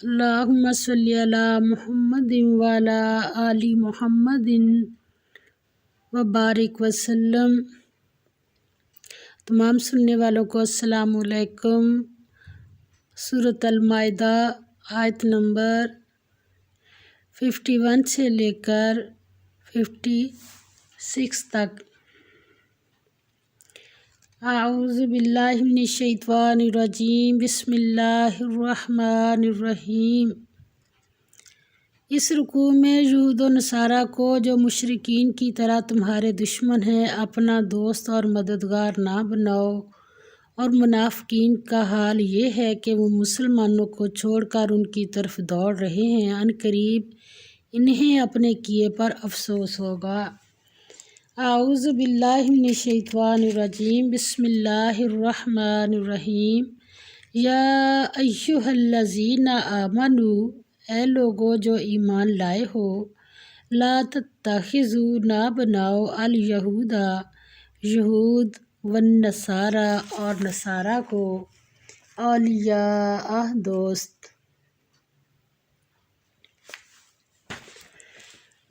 اللہم صلی علی محمد وعلی آل محمد وبارک وسلم۔ تمام سننے والوں کو السلام علیکم۔ سورۃ المائدہ آیت نمبر 51 سے لے کر 56 تک۔ اعوذ باللہ من الشیطان الرجیم، بسم اللہ الرحمن الرحیم۔ اس رکوع میں یہود و نصارہ کو، جو مشرکین کی طرح تمہارے دشمن ہیں، اپنا دوست اور مددگار نہ بناؤ، اور منافقین کا حال یہ ہے کہ وہ مسلمانوں کو چھوڑ کر ان کی طرف دوڑ رہے ہیں۔ عنقریب انہیں اپنے کیے پر افسوس ہوگا۔ اعوذ باللہ من الشیطان الرجیم، بسم اللہ الرحمن الرحیم۔ یا ایھا الذین آمنوا، اے لوگو جو ایمان لائے ہو، لا تتخذوا، نہ بناؤ، الیہود، یہود، والنصارى، اور نصارہ کو، اولیاء، دوست۔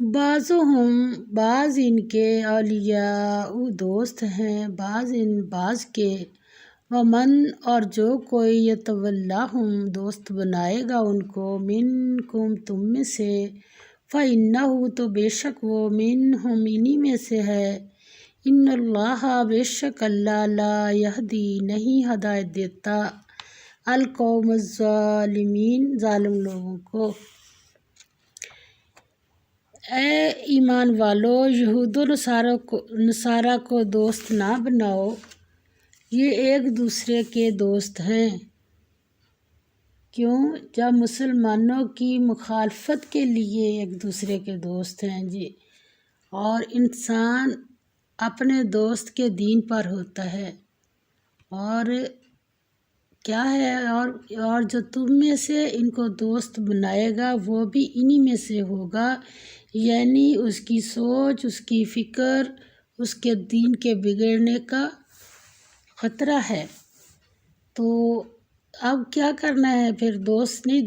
بعضهم، بعض ان کے، اولیاء، دوست ہیں، بعض کے، ومن، اور جو کوئی، یتولاھم، دوست بنائے گا ان کو، منکم، تم میں سے، فإنہ، تو بے شک وہ، منہم، انہی میں سے ہے۔ ان اللہ، بے شک اللہ، لا یہدی، نہیں ہدایت دیتا، القوم الظالمین، ظالم لوگوں کو۔ اے ایمان والو، یہود و نصارہ کو دوست نہ بناؤ، یہ ایک دوسرے کے دوست ہیں۔ کیوں؟ جب مسلمانوں کی مخالفت کے لیے ایک دوسرے کے دوست ہیں جی، اور انسان اپنے دوست کے دین پر ہوتا ہے، اور کیا ہے، اور جو تم میں سے ان کو دوست بنائے گا وہ بھی انہی میں سے ہوگا، یعنی اس کی سوچ، اس کی فکر، اس کے دین کے بگڑنے کا خطرہ ہے۔ تو اب کیا کرنا ہے پھر؟ دوست نہیں،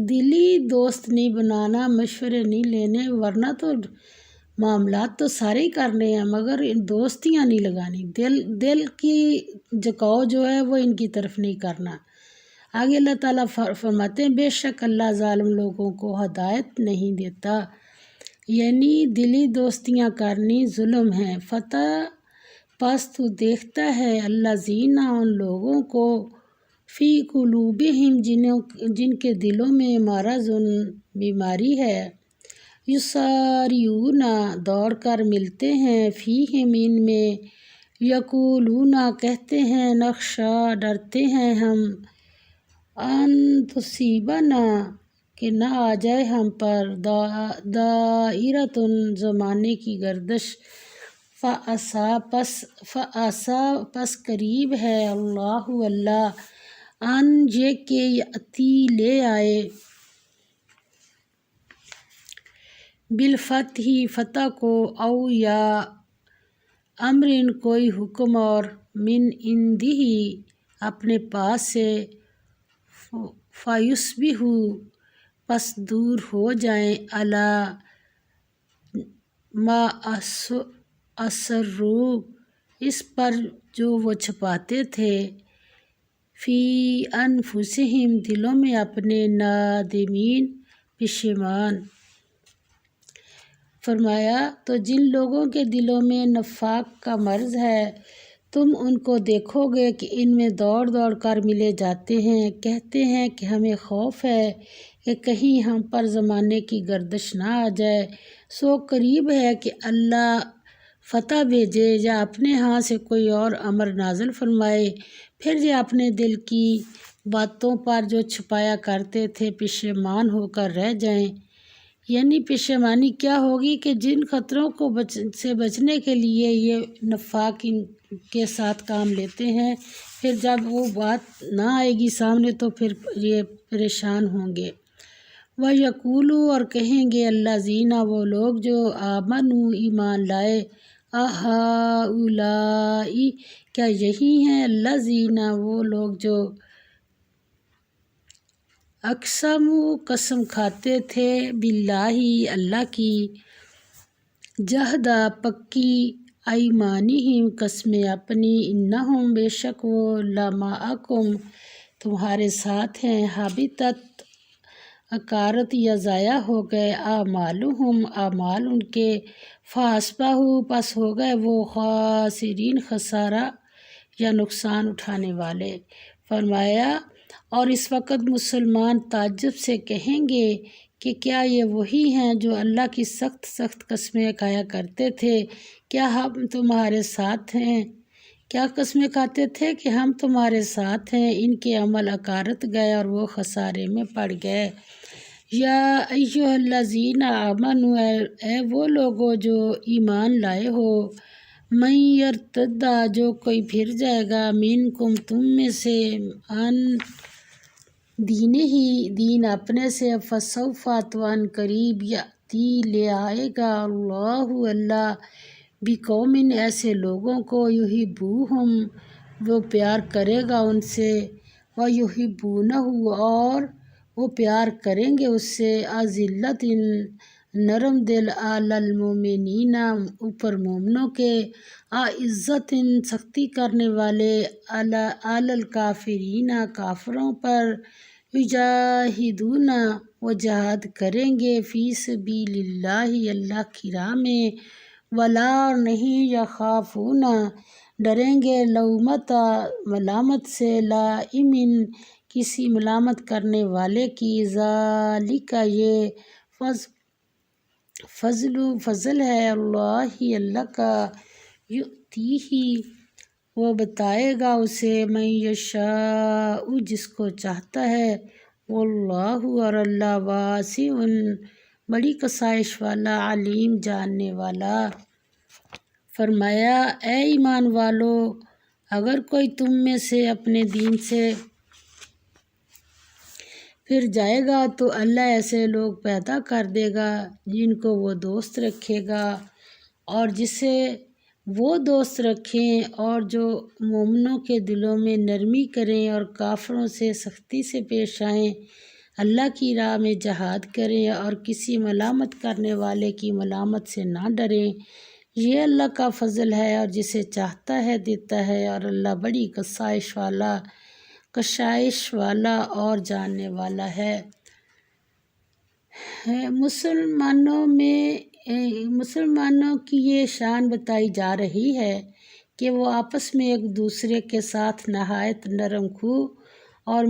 دلی دوست نہیں بنانا، مشورے نہیں لینے، ورنہ تو معاملات تو سارے ہی کرنے ہیں، مگر دوستیاں نہیں لگانی، دل کی جھکاؤ جو ہے وہ ان کی طرف نہیں کرنا۔ آگے اللہ تعالیٰ فرماتے ہیں، بے شک اللہ ظالم لوگوں کو ہدایت نہیں دیتا، یعنی دلی دوستیاں کرنی ظلم ہے۔ فتح، پس تو دیکھتا ہے، الذین، ان لوگوں کو، فی قلوبہم، جن کے دلوں میں، مرض، بیماری ہے، یساریون، دوڑ کر ملتے ہیں، فیہم، ان میں، یقولون، کہتے ہیں، نخشی، ڈرتے ہیں ہم، ان تصیبنا، کہ نہ آ جائے ہم پر، دائرۃ، زمانے کی گردش، فعسیٰ، پس قریب ہے، اللہ، ان، یہ کہ، یأتی، لے آئے، بالفتح، فتح کو، او، یا، امر، کوئی حکم اور، من عندہ، اپنے پاس سے، فیصبحوا، پس دور ہو جائیں، علی ما اسروا، اس پر جو وہ چھپاتے تھے، فی انفسہم، دلوں میں اپنے، نادمین، پشیمان۔ فرمایا، تو جن لوگوں کے دلوں میں نفاق کا مرض ہے، تم ان کو دیکھو گے کہ ان میں دوڑ کر ملے جاتے ہیں، کہتے ہیں کہ ہمیں خوف ہے کہ کہیں ہم پر زمانے کی گردش نہ آ جائے، سو قریب ہے کہ اللہ فتح بھیجے، یا اپنے ہاں سے کوئی اور امر نازل فرمائے، پھر یہ اپنے دل کی باتوں پر جو چھپایا کرتے تھے، پشیمان ہو کر رہ جائیں۔ یعنی پشیمانی کیا ہوگی کہ جن خطروں سے بچنے کے لیے یہ نفاق ان کے ساتھ کام لیتے ہیں، پھر جب وہ بات نہ آئے گی سامنے تو پھر یہ پریشان ہوں گے۔ وَيَقُولُوا، اور کہیں گے، الذین، وہ لوگ جو، آمنوا، ایمان لائے، اہؤلاء، کیا یہی ہیں، الذین، وہ لوگ جو، اقسمو قسم کھاتے تھے باللہ اللہ کی، جہدا پکی ایمانہم قسمیں اپنی، انہم بے شک وہ لمعکم تمہارے ساتھ ہیں، حبطت اکارت یا ضائع ہو گئے، اعمالہم اعمال ان کے، فاصبحوا پس ہو گئے وہ خاسرین خسارہ یا نقصان اٹھانے والے۔ فرمایا اور اس وقت مسلمان تعجب سے کہیں گے کہ کیا یہ وہی ہیں جو اللہ کی سخت سخت قسمیں کھایا کرتے تھے، کیا ہم تمہارے ساتھ ہیں، کیا قسمیں کھاتے تھے کہ ہم تمہارے ساتھ ہیں، ان کے عمل اکارت گئے اور وہ خسارے میں پڑ گئے۔ یا ایھا الذین آمنوا، اے وہ لوگو جو ایمان لائے ہو، من یرتد جو کوئی پھر جائے گا، منکم تم میں سے، ان دینہ دین اپنے سے، فسوف تو ان قریب، یاتی لے آئے گا، اللہ بقوم ایسے لوگوں کو، یحبوہم وہ پیار کرے گا ان سے، ویحبونہ اور وہ پیار کریں گے اس سے، اذلۃ نرم دل، علی المؤمنین اوپر مومنوں کے، اعزۃ سختی کرنے والے، علی الکافرین کافروں پر، یجاہدون وہ جہاد کریں گے، فی سبیل اللہ اللہ کی راہ میں، ولا اور نہیں، یخافون ڈریں گے، لومۃ ملامت سے، لائم کسی ملامت کرنے والے کی، ذالک یہ فضل ہے، اللہ کا، یؤتیہ وہ بتائے گا اسے، من یشاء جس کو چاہتا ہے، واللہ اور اللہ، واسع بڑی کسائش والا، علیم جاننے والا۔ فرمایا اے ایمان والو، اگر کوئی تم میں سے اپنے دین سے پھر جائے گا تو اللہ ایسے لوگ پیدا کر دے گا جن کو وہ دوست رکھے گا اور جسے وہ دوست رکھیں، اور جو مومنوں کے دلوں میں نرمی کریں اور کافروں سے سختی سے پیش آئیں، اللہ کی راہ میں جہاد کریں اور کسی ملامت کرنے والے کی ملامت سے نہ ڈریں، یہ اللہ کا فضل ہے اور جسے چاہتا ہے دیتا ہے، اور اللہ بڑی کشائش والا اور جاننے والا ہے۔ مسلمانوں کی یہ شان بتائی جا رہی ہے کہ وہ آپس میں ایک دوسرے کے ساتھ نہایت نرم خو اور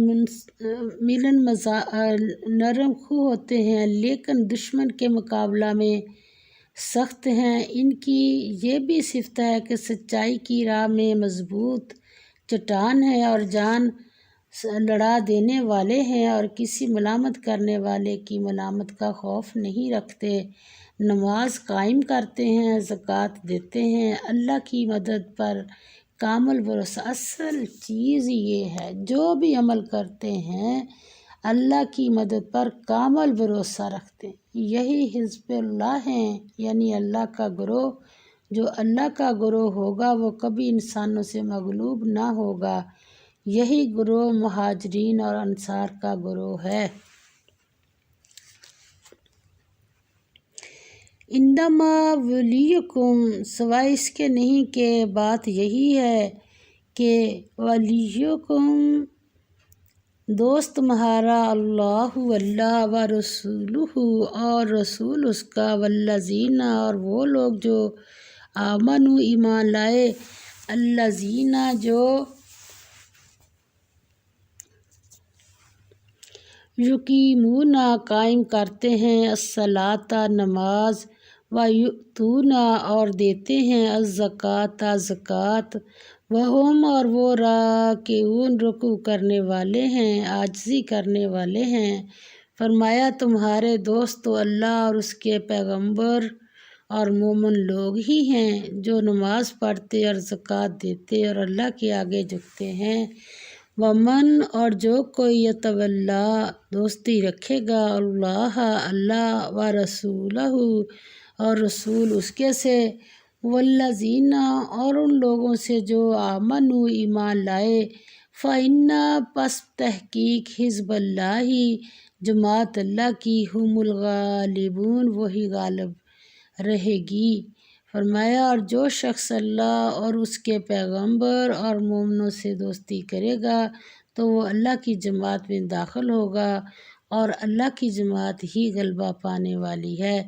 نرم خو ہوتے ہیں، لیکن دشمن کے مقابلہ میں سخت ہیں۔ ان کی یہ بھی صفت ہے کہ سچائی کی راہ میں مضبوط چٹان ہے اور جان لڑا دینے والے ہیں، اور کسی ملامت کرنے والے کی ملامت کا خوف نہیں رکھتے، نماز قائم کرتے ہیں، زکوٰۃ دیتے ہیں، اللہ کی مدد پر کامل بھروسہ۔ اصل چیز یہ ہے جو بھی عمل کرتے ہیں اللہ کی مدد پر کامل بھروسہ رکھتے ہیں، یہی حزب اللہ ہیں، یعنی اللہ کا گروہ۔ جو اللہ کا گروہ ہوگا وہ کبھی انسانوں سے مغلوب نہ ہوگا، یہی گروہ مہاجرین اور انصار کا گروہ ہے۔ انما ولیکم سوائے اس کے نہیں کہ بات یہی ہے کہ ولیکم دوست تمہارا، اللہ اللہ، و رسولہ اور رسول اس کا، والذین اور وہ لوگ جو آمنوا ایمان لائے، الذین جو یقیمون قائم کرتے ہیں، الصلاۃ نماز، ویؤتون اور دیتے ہیں، الزکوٰۃ زکوٰۃ، وہم اور وہ راکعون رکوع کرنے والے ہیں، عاجزی کرنے والے ہیں۔ فرمایا تمہارے دوست تو اللہ اور اس کے پیغمبر اور مومن لوگ ہی ہیں جو نماز پڑھتے اور زکوٰۃ دیتے اور اللہ کے آگے جھکتے ہیں۔ ومن اور جو کوئی یتولی دوستی رکھے گا، اللہ و رسولہ اور رسول اس کے سے، والذین اور ان لوگوں سے جو آمنوا ایمان لائے، فَإِنَّا پس تحقیق حزب اللہ جماعت اللہ کی ہم الغالبون وہی غالب رہے گی۔ فرمایا اور جو شخص اللہ اور اس کے پیغمبر اور مومنوں سے دوستی کرے گا تو وہ اللہ کی جماعت میں داخل ہوگا اور اللہ کی جماعت ہی غلبہ پانے والی ہے۔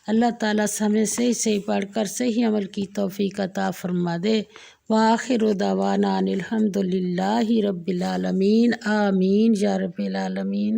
اللہ تعالیٰ ہمیں صحیح صحیح پڑھ کر صحیح عمل کی توفیق عطا فرما دے۔ وآخر دعوانا ان الحمد للہ رب العالمین، آمین یا رب العالمین۔